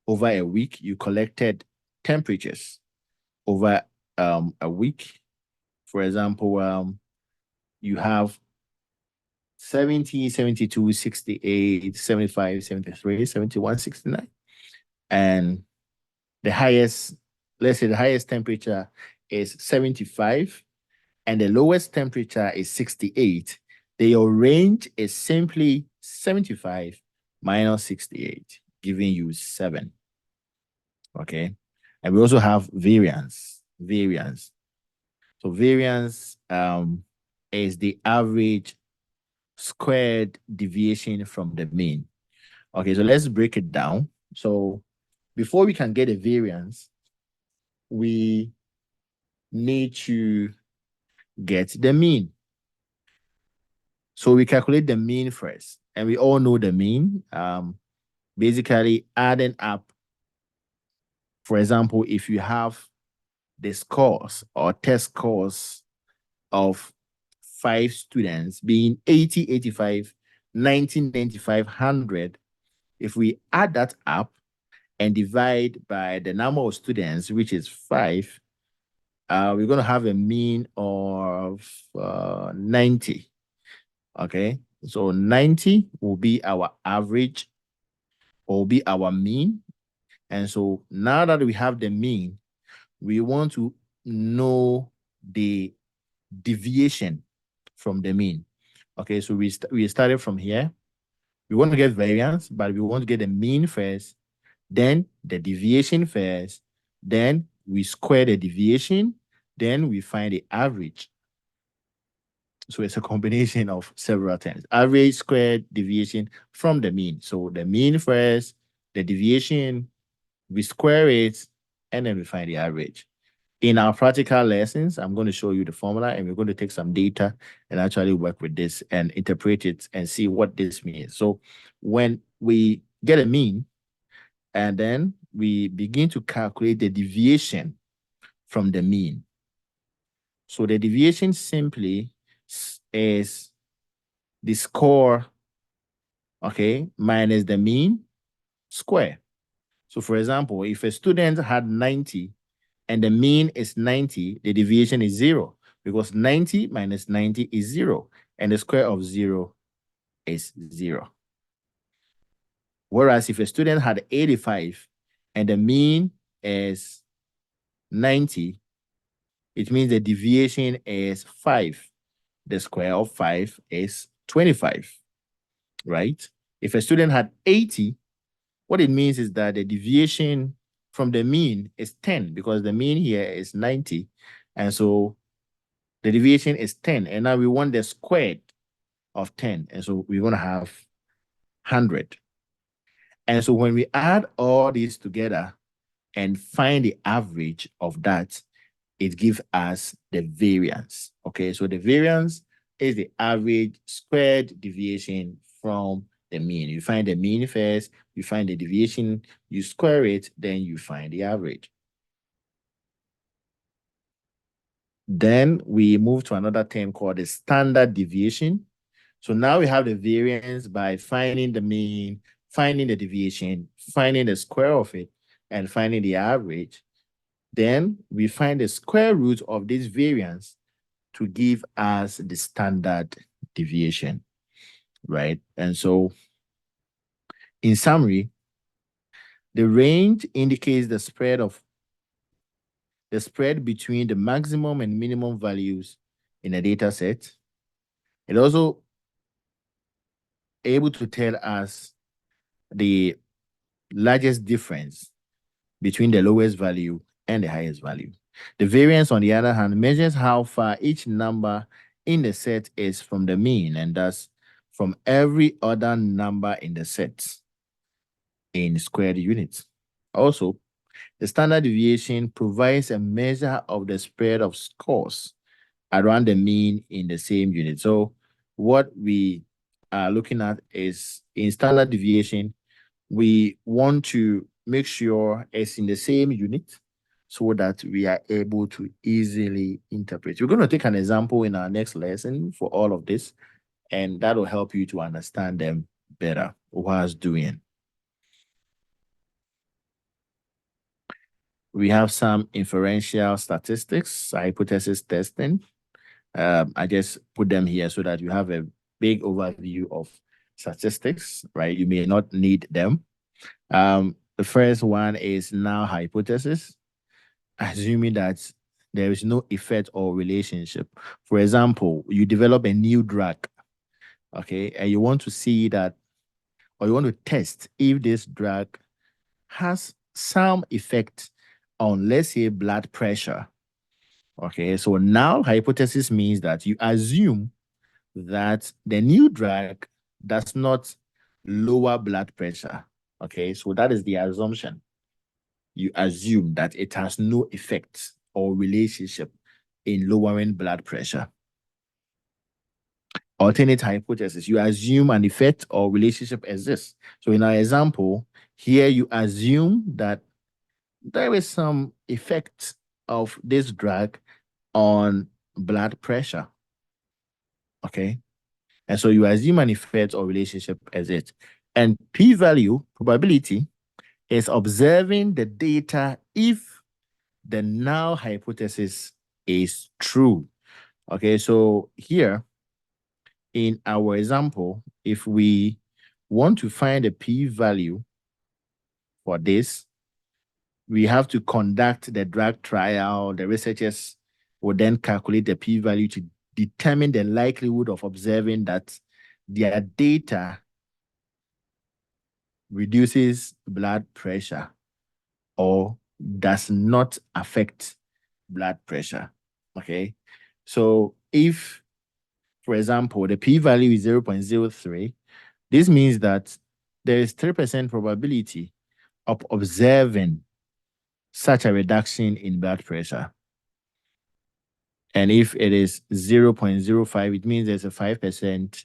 over a week. You collected temperatures over a week. For example, you have 70, 72, 68, 75, 73, 71, 69. And the highest, let's say the highest temperature is 75 and the lowest temperature is 68. Your range is simply 75 minus 68, giving you 7. Okay. And we also have variance. Variance. So variance is the average squared deviation from the mean. Okay, so let's break it down. So before we can get a variance, we need to get the mean. So we calculate the mean first. And we all know the mean. Basically adding up, for example, if you have the scores or test scores of 5 students being 80, 85, 90, 95, 100, if we add that up and divide by the number of students, which is 5, we're going to have a mean of 90. Okay, so 90 will be our average or will be our mean. And so now that we have the mean, we want to know the deviation from the mean. Okay, so we started from here. We want to get variance, but we want to get the mean first, then the deviation first, then we square the deviation, then we find the average. So it's a combination of several terms. Average, squared, deviation from the mean. So the mean first, the deviation, we square it, and then we find the average. In our practical lessons, I'm going to show you the formula, and we're going to take some data and actually work with this and interpret it and see what this means. So when we get a mean, and then we begin to calculate the deviation from the mean. So the deviation simply is the score, okay, minus the mean square. So for example, if a student had 90 and the mean is 90, the deviation is 0, because 90 minus 90 is 0, and the square of 0 is 0. Whereas if a student had 85 and the mean is 90, it means the deviation is 5. The square of 5 is 25, right? If a student had 80, what it means is that the deviation from the mean is 10, because the mean here is 90. And so the deviation is 10. And now we want the squared of 10. And so we're going to have 100. And so when we add all these together and find the average of that, it gives us the variance. Okay, so the variance is the average squared deviation from the mean. You find the mean first, you find the deviation, you square it, then you find the average. Then we move to another term called the standard deviation. So now we have the variance by finding the mean, finding the deviation, finding the square of it, and finding the average. Then we find the square root of this variance to give us the standard deviation, right? And so in summary, the range indicates the spread between the maximum and minimum values in a data set. It also able to tell us the largest difference between the lowest value and the highest value. The variance, on the other hand, measures how far each number in the set is from the mean, and thus from every other number in the set in squared units. Also, the standard deviation provides a measure of the spread of scores around the mean in the same unit. So what we are looking at is, in standard deviation, we want to make sure it's in the same unit so that we are able to easily interpret. We're going to take an example in our next lesson for all of this, and that will help you to understand them better whilst doing. We have some inferential statistics, hypothesis testing. I just put them here so that you have a big overview of statistics, right? You may not need them. The first one is null hypothesis, assuming that there is no effect or relationship. For example, you develop a new drug, okay, and you want to see that, or you want to test if this drug has some effect on, let's say, blood pressure. Okay, so null hypothesis means that you assume that the new drug does not lower blood pressure. Okay, so that is the assumption. You assume that it has no effect or relationship in lowering blood pressure. Alternate hypothesis, you assume an effect or relationship exists. So in our example, here you assume that there is some effect of this drug on blood pressure. Okay. And so you assume an effect or relationship exists. And p-value, probability, is observing the data if the null hypothesis is true. Okay, so here in our example, if we want to find a p-value for this, we have to conduct the drug trial. The researchers will then calculate the p-value to determine the likelihood of observing that their data reduces blood pressure or does not affect blood pressure. Okay. So if, for example, the p-value is 0.03, this means that there is 3% probability of observing such a reduction in blood pressure. And if it is 0.05, it means there's a 5%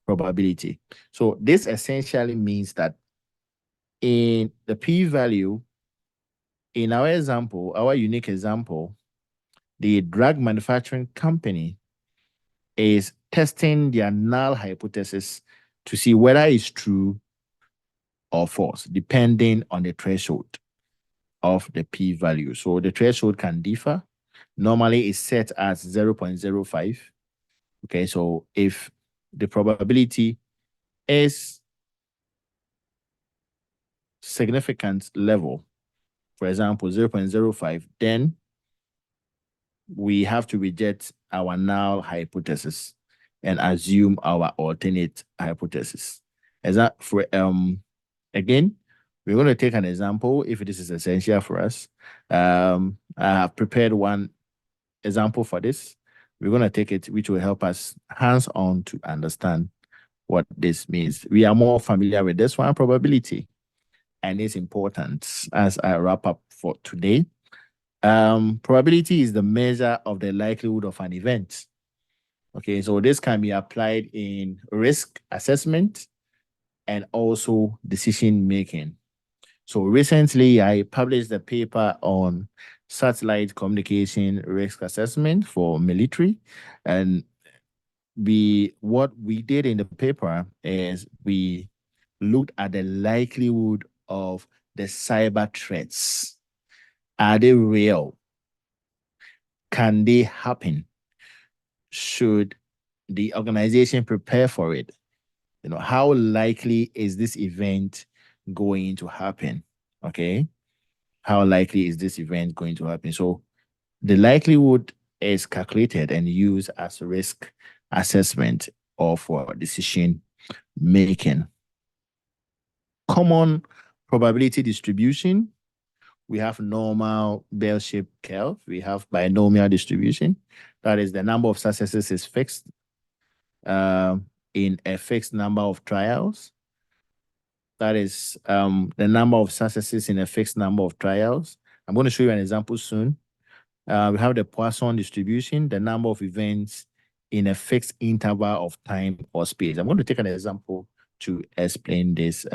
probability. So this essentially means that in the p-value, in our example, our unique example, the drug manufacturing company is testing their null hypothesis to see whether it's true or false, depending on the threshold of the p-value. So the threshold can differ. Normally, it's set as 0.05. Okay, so if the probability is significant level, for example, 0.05, then we have to reject our null hypothesis and assume our alternate hypothesis. As that for again, we're going to take an example if this is essential for us. I have prepared one example for this. We're going to take it, which will help us hands-on to understand what this means. We are more familiar with this one, probability, and it's important as I wrap up for today. Probability is the measure of the likelihood of an event. Okay, so this can be applied in risk assessment and also decision making. So recently, I published a paper on satellite communication risk assessment for military, and what we did in the paper is we looked at the likelihood of the cyber threats. Are they real? Can they happen? Should the organization prepare for it? You know, how likely is this event going to happen? Okay. How likely is this event going to happen? So the likelihood is calculated and used as risk assessment or for decision making. Common probability distribution. We have normal bell-shaped curve. We have binomial distribution. That is, the number of successes is fixed in a fixed number of trials. That is the number of successes in a fixed number of trials. I'm going to show you an example soon. We have the Poisson distribution, the number of events in a fixed interval of time or space. I'm going to take an example to explain this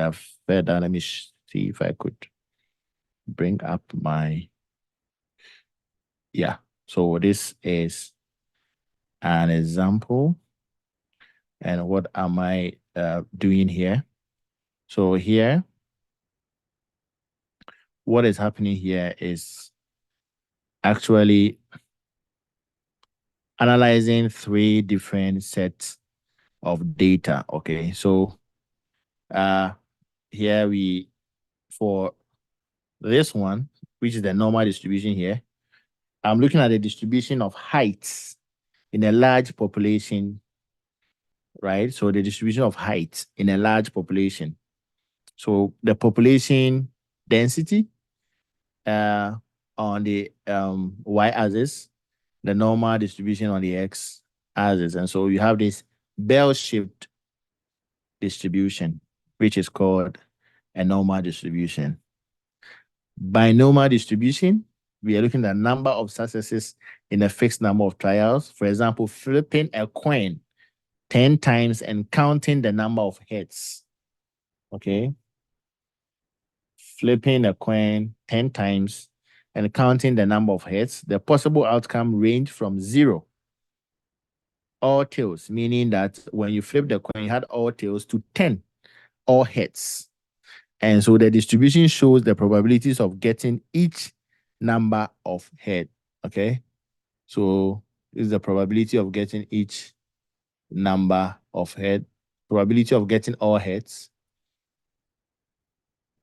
further. Let me see if I could bring up my, yeah. So this is an example. And what am I doing here? So here, what is happening here is actually analyzing 3 different sets of data. Okay, so here for this one, which is the normal distribution here, I'm looking at the distribution of heights in a large population, right? So the distribution of heights in a large population. So the population density on the y-axis, the normal distribution on the x-axis. And so you have this bell-shaped distribution, which is called a normal distribution. Binomial distribution, we are looking at number of successes in a fixed number of trials. For example, flipping a coin 10 times and counting the number of heads. Okay. Flipping a coin 10 times and counting the number of heads. The possible outcome range from 0, all tails, meaning that when you flip the coin, you had all tails, to 10, all heads. And so the distribution shows the probabilities of getting each number of head. Okay. So this is the probability of getting each number of head. Probability of getting all heads,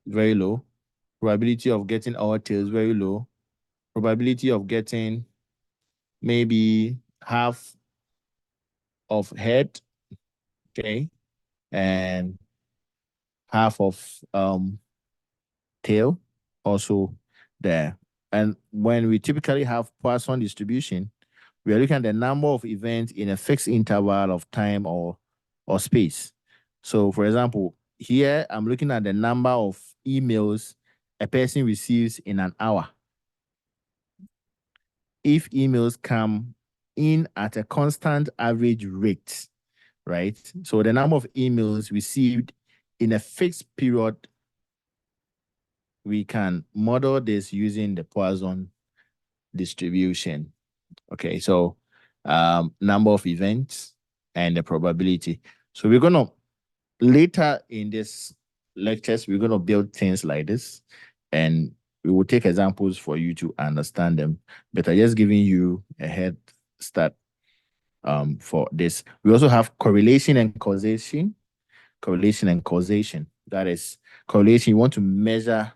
very low. Probability of getting all tails, very low. Probability of getting maybe half of head, okay, and half of tail also there. And when we typically have Poisson distribution, we are looking at the number of events in a fixed interval of time or space. So, for example, here I'm looking at the number of emails a person receives in an hour. If emails come in at a constant average rate, right? So the number of emails received in a fixed period, we can model this using the Poisson distribution. Okay, so number of events and the probability. So we're gonna later in this lectures, we're gonna build things like this, and we will take examples for you to understand them. But I'm just giving you a head start for this. We also have correlation and causation. Correlation and causation. That is correlation. You want to measure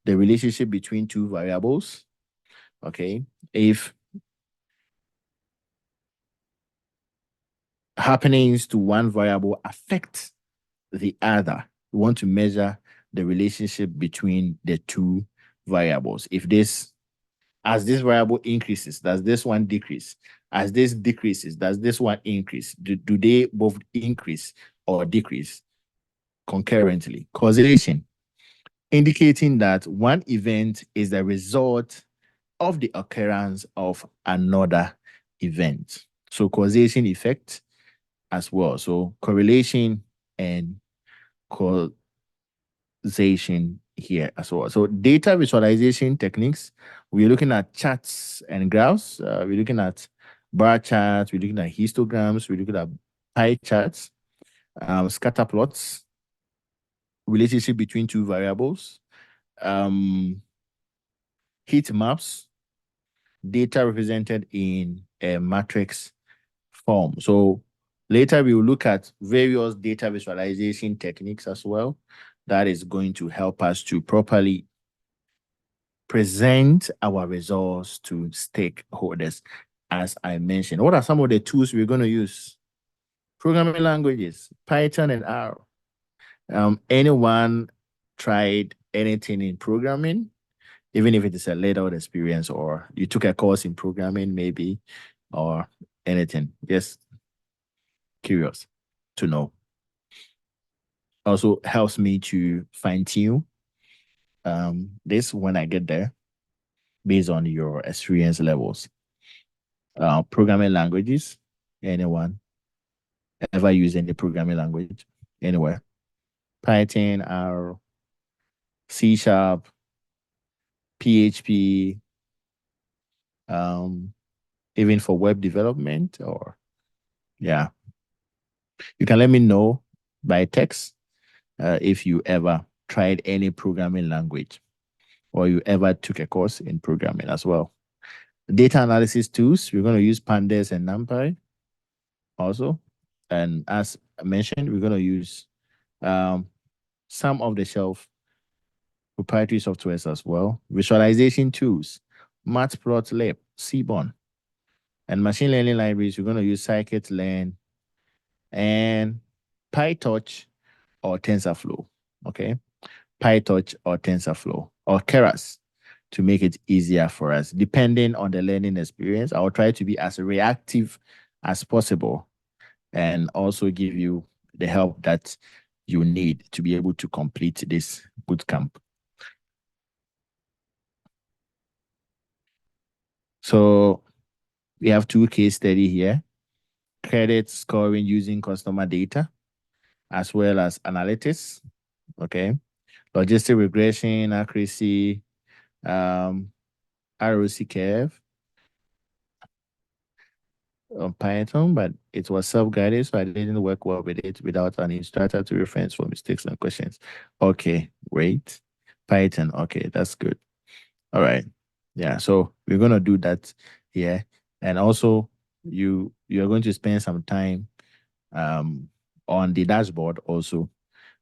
the relationship between two variables. Okay, if happenings to one variable affect the other, we want to measure the relationship between the two variables. If this, as this variable increases, does this one decrease? As this decreases, does this one increase? Do they both increase or decrease concurrently? Causation, indicating that one event is the result of the occurrence of another event. So causation effect as well. So correlation and causation here as well. So data visualization techniques, we're looking at charts and graphs. We're looking at bar charts. We're looking at histograms. We're looking at pie charts, scatter plots, relationship between two variables, heat maps, data represented in a matrix form. So later we will look at various data visualization techniques as well. That is going to help us to properly present our results to stakeholders, as I mentioned. What are some of the tools we're going to use? Programming languages, Python and R. Anyone tried anything in programming, even if it is a little experience, or you took a course in programming maybe, or anything? Just curious to know. Also helps me to fine tune this when I get there based on your experience levels. Programming languages, anyone ever use any programming language anywhere? Python, R, C Sharp, PHP, even for web development, or yeah, you can let me know by text if you ever tried any programming language or you ever took a course in programming as well. Data analysis tools, we're going to use Pandas and NumPy also. And as I mentioned, we're going to use some of the shelf proprietary softwares as well. Visualization tools, Matplotlib, Seaborn, and machine learning libraries. We're going to use scikit-learn and PyTorch or TensorFlow. Okay, PyTorch or TensorFlow or Keras to make it easier for us. Depending on the learning experience, I'll try to be as reactive as possible and also give you the help that you need to be able to complete this bootcamp. So we have two case study here: credit scoring using customer data, as well as analytics. Okay, logistic regression, accuracy, ROC curve on Python, but it was self-guided, so I didn't work well with it without an instructor to reference for mistakes and questions. Okay, great. Python, okay, that's good. All right. Yeah, so we're gonna do that here. And also you're going to spend some time on the dashboard also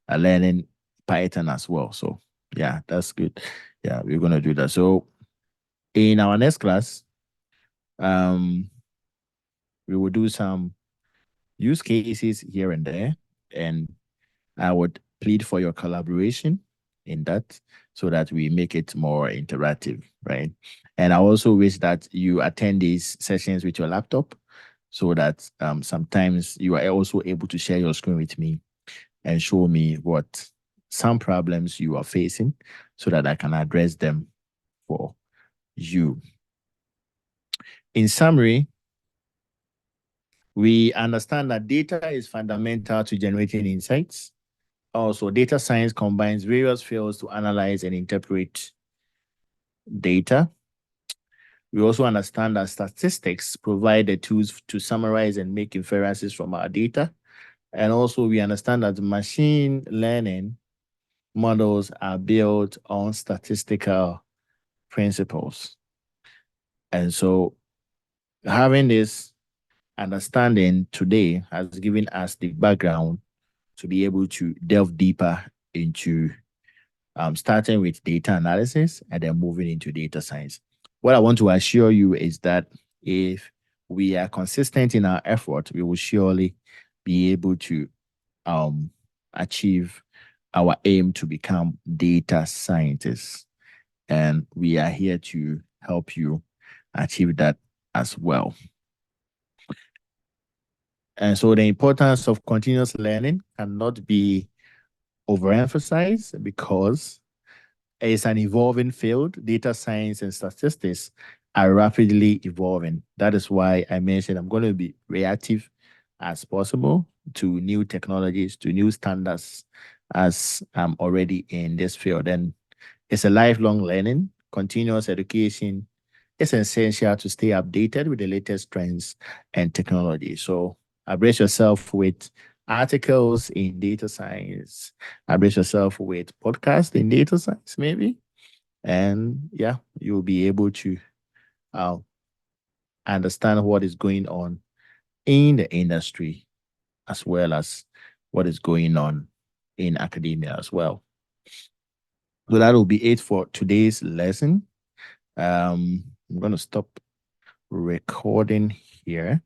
learning Python as well. So yeah, that's good. Yeah, we're gonna do that. So in our next class, we will do some use cases here and there, and I would plead for your collaboration in that so that we make it more interactive, right? And I also wish that you attend these sessions with your laptop so that sometimes you are also able to share your screen with me and show me what some problems you are facing so that I can address them for you. In summary, we understand that data is fundamental to generating insights. Also, data science combines various fields to analyze and interpret data. We also understand that statistics provide the tools to summarize and make inferences from our data. And also, we understand that machine learning models are built on statistical principles. And so, having this understanding today has given us the background to be able to delve deeper into starting with data analysis and then moving into data science. What I want to assure you is that if we are consistent in our effort, we will surely be able to achieve our aim to become data scientists. And we are here to help you achieve that as well. And so the importance of continuous learning cannot be overemphasized because it's an evolving field. Data science and statistics are rapidly evolving. That is why I mentioned I'm going to be reactive as possible to new technologies, to new standards as I'm already in this field. And it's a lifelong learning, continuous education. It's essential to stay updated with the latest trends and technology. So brace yourself with articles in data science. Brace yourself with podcasts in data science, maybe. And yeah, you'll be able to uh, understand what is going on in the industry as well as what is going on in academia as well. So that will be it for today's lesson. I'm going to stop recording here.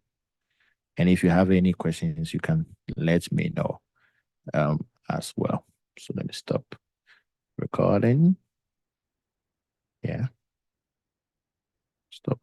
And if you have any questions, you can let me know as well. So let me stop recording. Yeah. Stop.